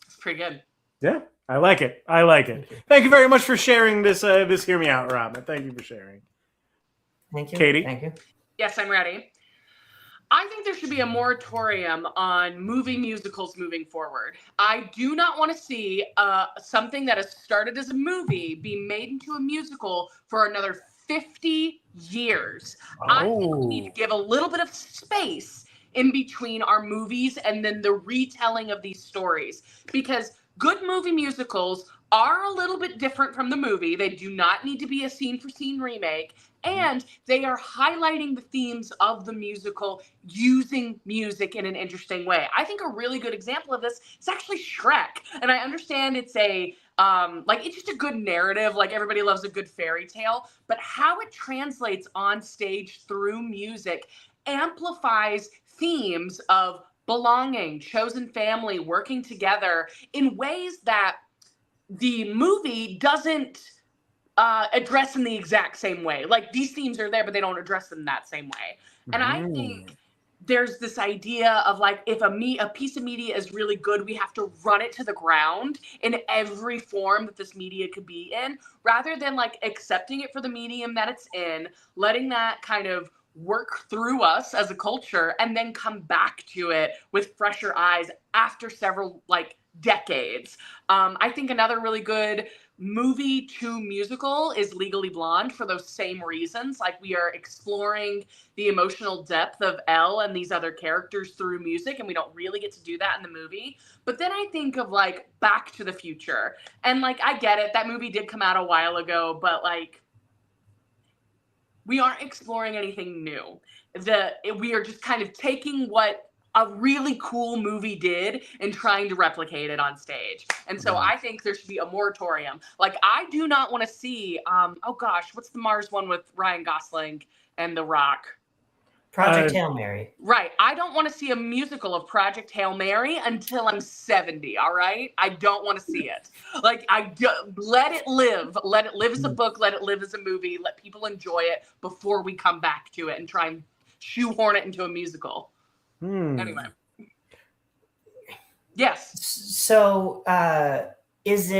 It's pretty good. Yeah, I like it. Thank you very much for sharing this. This Hear Me Out, Robin. Thank you for sharing. Thank you, Katie. Thank you. Yes, I'm ready. I think there should be a moratorium on movie musicals moving forward. I do not want to see something that has started as a movie be made into a musical for another 50 years. I think we need to give a little bit of space in between our movies and then the retelling of these stories, because good movie musicals are a little bit different from the movie. They do not need to be a scene-for-scene remake, and they are highlighting the themes of the musical using music in an interesting way. I think a really good example of this is actually Shrek. And I understand it's it's just a good narrative, like everybody loves a good fairy tale, but how it translates on stage through music amplifies themes of belonging, chosen family, working together in ways that the movie doesn't address in the exact same way. Like, these themes are there, but they don't address them that same way. And I think there's this idea of, like, if a piece of media is really good, we have to run it to the ground in every form that this media could be in, rather than, like, accepting it for the medium that it's in, letting that kind of work through us as a culture, and then come back to it with fresher eyes after several, like, decades. I think another really good movie to musical is Legally Blonde for those same reasons. Like, we are exploring the emotional depth of Elle and these other characters through music, and we don't really get to do that in the movie. But then I think of like Back to the Future, and like, I get it, that movie did come out a while ago, but like, we aren't exploring anything new. We are just kind of taking what a really cool movie did and trying to replicate it on stage. And so I think there should be a moratorium. Like, I do not want to see, oh gosh, what's the Mars one with Ryan Gosling and The Rock? Project Hail Mary. Right. I don't want to see a musical of Project Hail Mary until I'm 70. All right. I don't want to see it. Like, let it live. Let it live as a book. Let it live as a movie. Let people enjoy it before we come back to it and try and shoehorn it into a musical. Anyway. Yes. So, does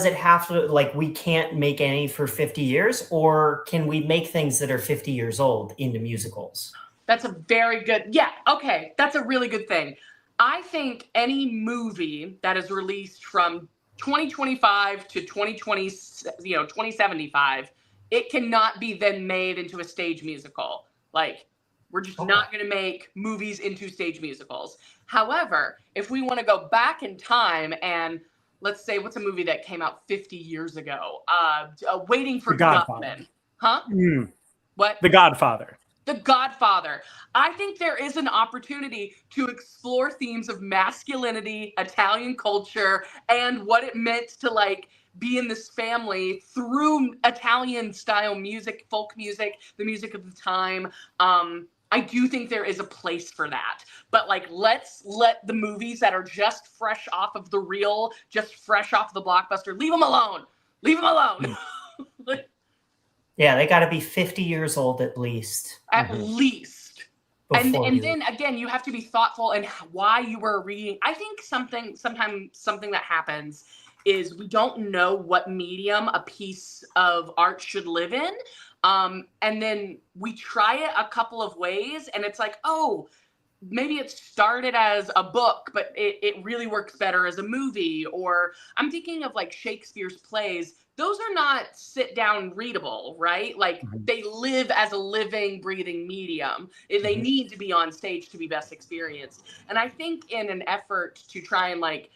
it have to, like, we can't make any for 50 years, or can we make things that are 50 years old into musicals? That's a very good, yeah, okay. That's a really good thing. I think any movie that is released from 2025 to 2020, 2075, it cannot be then made into a stage musical. Like, we're just not going to make movies into stage musicals. However, if we want to go back in time and let's say, what's a movie that came out 50 years ago? Waiting for Guffman. Huh? What? The Godfather. The Godfather. I think there is an opportunity to explore themes of masculinity, Italian culture, and what it meant to like be in this family through Italian style music, folk music, the music of the time. I do think there is a place for that. But like, let's let the movies that are just fresh off of the reel, just fresh off the blockbuster, leave them alone. Leave them alone. Yeah, they got to be 50 years old at least. At least. And then again, you have to be thoughtful in why you were reading. I think something that happens is we don't know what medium a piece of art should live in. And then we try it a couple of ways and it's like, oh, maybe it started as a book, but it really works better as a movie. Or I'm thinking of like Shakespeare's plays. Those are not sit down readable, right? Like they live as a living, breathing medium. They need to be on stage to be best experienced. And I think in an effort to try and like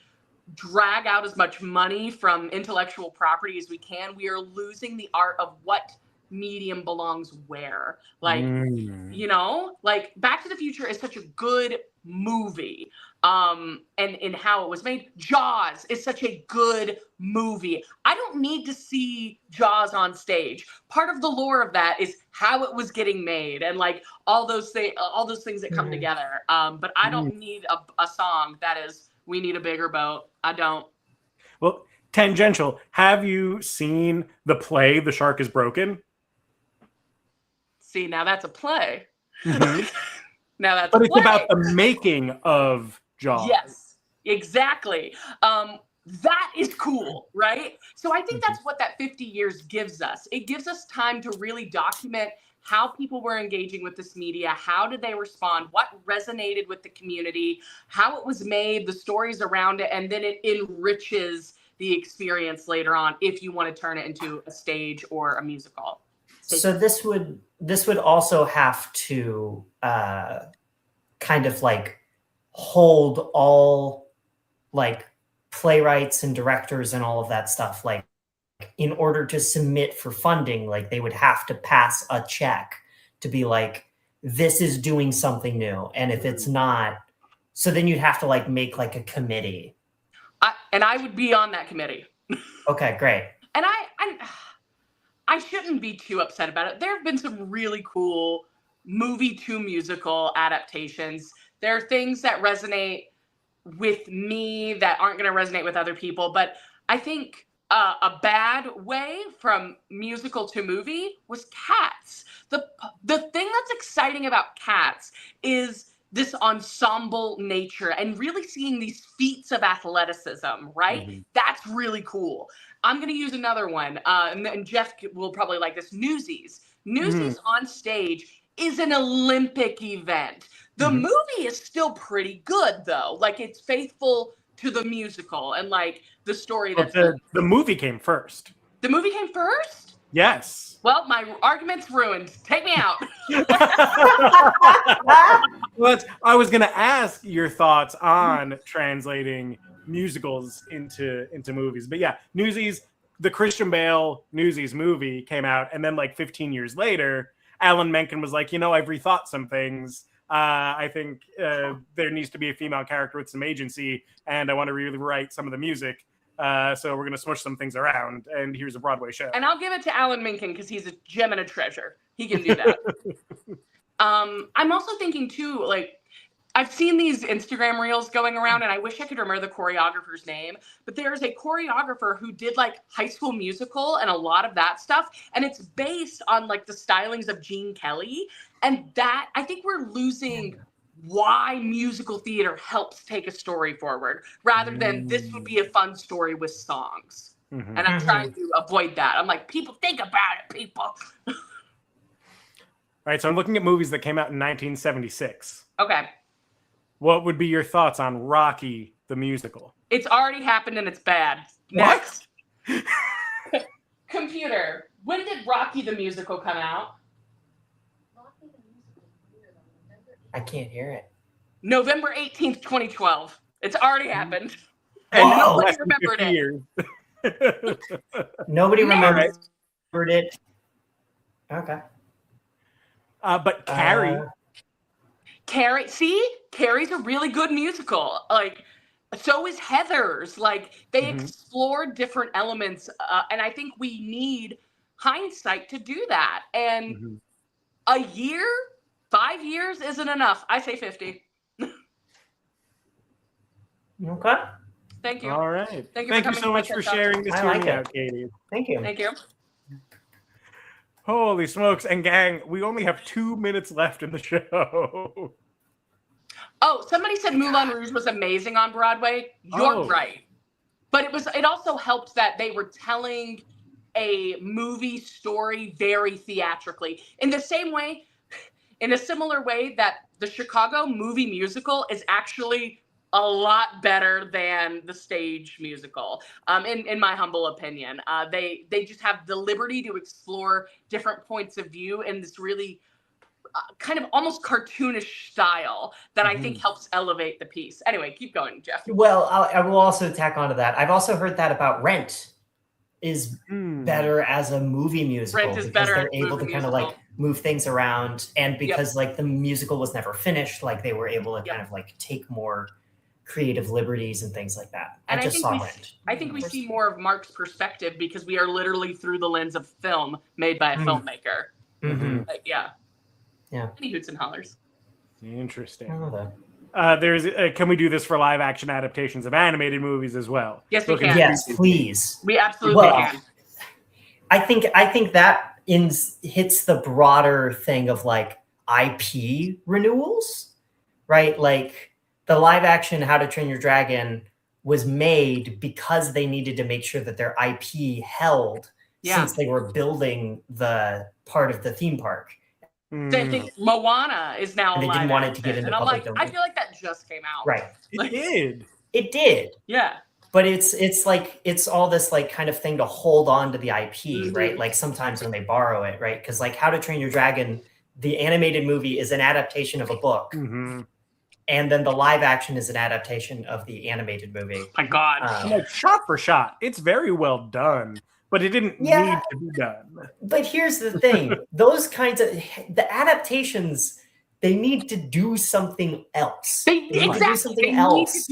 drag out as much money from intellectual property as we can, we are losing the art of what medium belongs where. Like, you know, like Back to the Future is such a good movie. And in how it was made. Jaws is such a good movie. I don't need to see Jaws on stage. Part of the lore of that is how it was getting made and like all those things that come together. But I don't need a song that is, we need a bigger boat. I don't. Well, tangential. Have you seen the play The Shark is Broken? See, now that's a play. Now that's but a it's play. about the making of Jaws. Yes, exactly. That is cool, right? So I think that's what that 50 years gives us. It gives us time to really document how people were engaging with this media, how did they respond, what resonated with the community, how it was made, the stories around it, and then it enriches the experience later on if you want to turn it into a stage or a musical. So this would also have to kind of like hold all like playwrights and directors and all of that stuff. Like in order to submit for funding, like they would have to pass a check to be like, this is doing something new. And if it's not, so then you'd have to like make like a committee. And I would be on that committee. Okay, great. And I shouldn't be too upset about it. There have been some really cool movie to musical adaptations. There are things that resonate with me that aren't going to resonate with other people. But I think a bad way from musical to movie was Cats. The thing that's exciting about Cats is this ensemble nature and really seeing these feats of athleticism, right? That's really cool. I'm going to use another one, and Jeff will probably like this, Newsies. Newsies on stage is an Olympic event. The movie is still pretty good, though. Like, it's faithful to the musical and, like, the story that's... The movie came first. The movie came first? Yes. Well, my argument's ruined. Take me out. But I was going to ask your thoughts on translating musicals into movies. But yeah, Newsies, the Christian Bale Newsies movie came out, and then like 15 years later, Alan Menken was like, I've rethought some things. I think there needs to be a female character with some agency, and I want to really write some of the music. So we're going to smush some things around, and here's a Broadway show. And I'll give it to Alan Menken because he's a gem and a treasure. He can do that. I'm also thinking, too, like, I've seen these Instagram reels going around, and I wish I could remember the choreographer's name, but there's a choreographer who did, like, High School Musical and a lot of that stuff, and it's based on, like, the stylings of Gene Kelly, and that, I think we're losing why musical theater helps take a story forward, rather than this would be a fun story with songs. And I'm trying to avoid that. I'm like, people, think about it, people. All right, so I'm looking at movies that came out in 1976. Okay. What would be your thoughts on Rocky the musical? It's already happened and it's bad. Next. Computer, when did Rocky the musical come out? I can't hear it. November 18th, 2012. It's already happened. And nobody remembered it. Nobody remembered it. Okay. But Carrie. Carrie, see? Carrie's a really good musical. Like, so is Heathers. Like, they explore different elements. And I think we need hindsight to do that. And a year, 5 years isn't enough. I say 50. Okay. Thank you. All right. Thank you so much for sharing this with me out, Katie. Thank you. Thank you. Holy smokes. And gang, we only have 2 minutes left in the show. Oh, somebody said Moulin Rouge was amazing on Broadway. You're right. But it also helped that they were telling a movie story very theatrically. In the same way, in a similar way that the Chicago movie musical is actually a lot better than the stage musical, in my humble opinion. They just have the liberty to explore different points of view in this really kind of almost cartoonish style that I think helps elevate the piece. Anyway, keep going, Jeff. Well, I will also tack onto that. I've also heard that about Rent is better as a movie musical. Rent is because better they're able to kind of like move things around, and because like the musical was never finished, like they were able to kind of like take more creative liberties and things like that. And I just saw Rent. I think we see more of Mark's perspective because we are literally through the lens of film made by a filmmaker. Yeah. Any hoots and hollers. Interesting. I love that. Can we do this for live action adaptations of animated movies as well? Yes, we can. Yes, please. We absolutely can. I think that hits the broader thing of like IP renewals, right? Like the live action How to Train Your Dragon was made because they needed to make sure that their IP held since they were building the part of the theme park. Same thing. Moana is now and they didn't want it to get into public domain. I feel like that just came out. Right. It did. Yeah. But it's like it's all this like kind of thing to hold on to the IP, right? Like sometimes when they borrow it, right? Because like How to Train Your Dragon, the animated movie is an adaptation of a book, and then the live action is an adaptation of the animated movie. My God, like shot for shot, it's very well done. But it didn't need to be done. But here's the thing. Those kinds of the adaptations, they need to do something else. They need to do something else.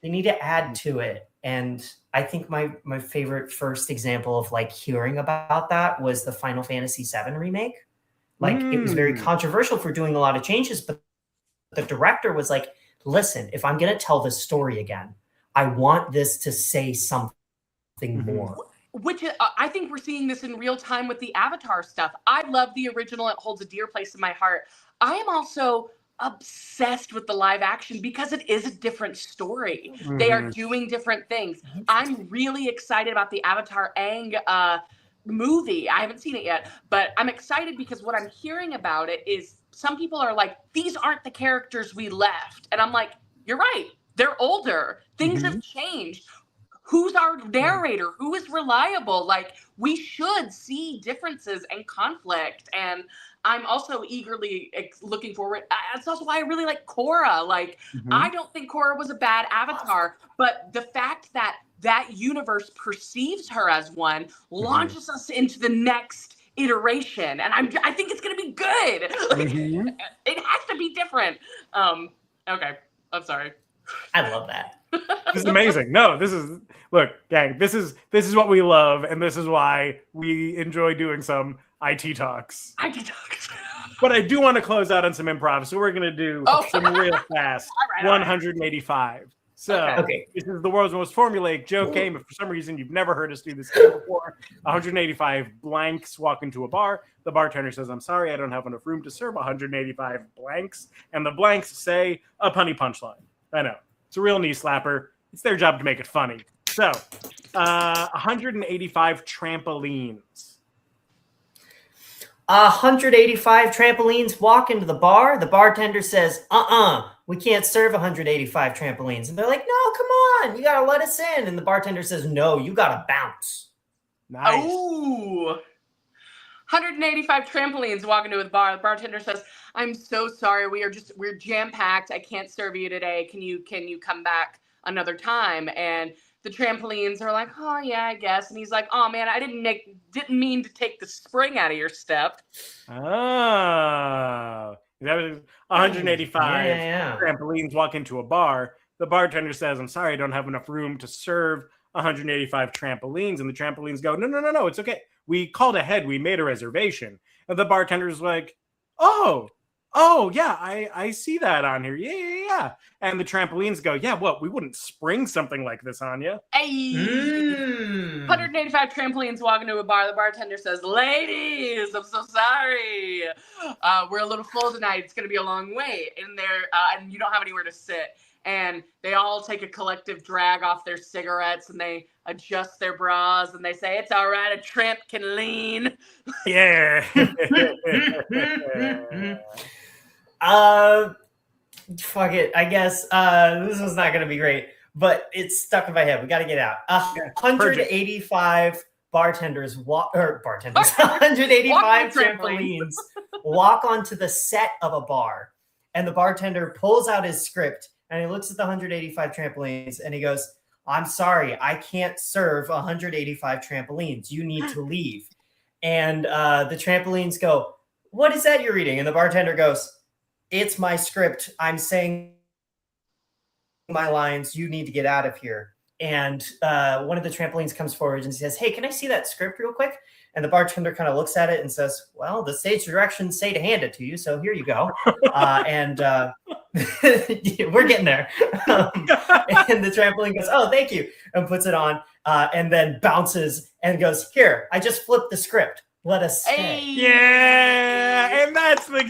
They need to add to it. And I think my favorite first example of like hearing about that was the Final Fantasy VII remake. Like it was very controversial for doing a lot of changes, but the director was like, listen, if I'm going to tell this story again, I want this to say something more. Which I think we're seeing this in real time with the Avatar stuff. I love the original. It holds a dear place in my heart. I am also obsessed with the live action because it is a different story. They are doing different things. I'm really excited about the Avatar Aang movie. I haven't seen it yet, but I'm excited because what I'm hearing about it is some people are like, these aren't the characters we left. And I'm like, you're right. They're older. Things have changed. Who's our narrator? Who is reliable? Like, we should see differences and conflict. And I'm also eagerly looking forward. That's also why I really like Korra. Like, I don't think Korra was a bad avatar, but the fact that that universe perceives her as one launches us into the next iteration. And I think it's going to be good. Like, it has to be different. Okay. I'm sorry. I love that. This is amazing. No, look, gang, this is what we love, and this is why we enjoy doing some IT talks. IT talks. But I do want to close out on some improv, so we're gonna do some real fast 185. So this is the world's most formulaic joke game. If for some reason you've never heard us do this game before, 185 blanks walk into a bar. The bartender says, "I'm sorry, I don't have enough room to serve 185 blanks," and the blanks say a punny punchline. I know. It's a real knee slapper. It's their job to make it funny. So, 185 trampolines. 185 trampolines walk into the bar. The bartender says, we can't serve 185 trampolines. And they're like, no, come on. You got to let us in. And the bartender says, no, you got to bounce. Nice. Oh, 185 trampolines walk into the bar. The bartender says, I'm so sorry. We're jam-packed. I can't serve you today. Can you come back another time? And the trampolines are like, oh yeah, I guess. And he's like, oh man, I didn't mean to take the spring out of your step. Oh, that was 185 trampolines walk into a bar. The bartender says, I'm sorry, I don't have enough room to serve 185 trampolines. And the trampolines go, no, it's okay. We called ahead. We made a reservation. And the bartender's like, oh, yeah, I see that on here. Yeah. And the trampolines go, yeah, what? We wouldn't spring something like this on you. Hey. 185 trampolines walk into a bar. The bartender says, ladies, I'm so sorry. We're a little full tonight. It's going to be a long wait. And and you don't have anywhere to sit. And they all take a collective drag off their cigarettes and they adjust their bras and they say, it's all right, a tramp can lean. Yeah. Fuck it. I guess this was not going to be great, but it's stuck in my head. We got to get out. 185 bartenders 185 trampolines walk onto the set of a bar, and the bartender pulls out his script and he looks at the 185 trampolines and he goes, I'm sorry, I can't serve 185 trampolines. You need to leave. And the trampolines go, what is that you're reading? And the bartender goes, it's my script. I'm saying my lines. You need to get out of here. And one of the trampolines comes forward and says, hey, can I see that script real quick? And the bartender kind of looks at it and says, well, the stage directions say to hand it to you. So here you go. And we're getting there. And the trampoline goes, oh, thank you. And puts it on and then bounces and goes, here, I just flipped the script. Let us stay. Hey. Yeah. And that's the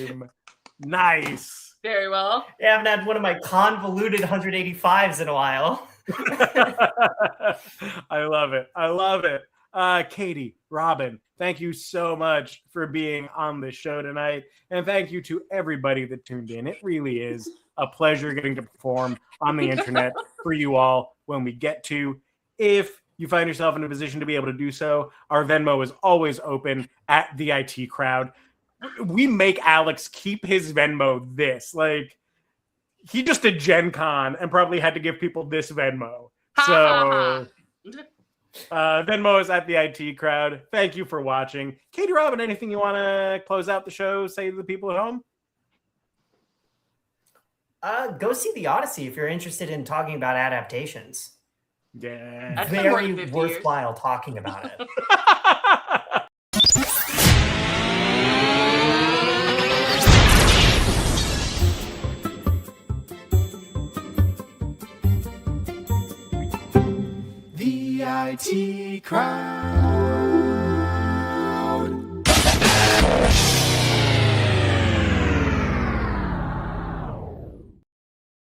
game. Nice. Very well. Yeah, I haven't had one of my convoluted 185s in a while. I love it. Katie, Robin, thank you so much for being on the show tonight. And thank you to everybody that tuned in. It really is a pleasure getting to perform on the internet for you all when we get to. If you find yourself in a position to be able to do so, our Venmo is always open at the IT Crowd. We make Alex keep his Venmo this. Like, he just did Gen Con and probably had to give people this Venmo. So Venmo is at the IT Crowd. Thank you for watching. Katie, Robin, anything you want to close out the show, say to the people at home? Go see The Odyssey if you're interested in talking about adaptations. Yeah. That's been more Very than 50 worthwhile talking about it. The IT Crowd.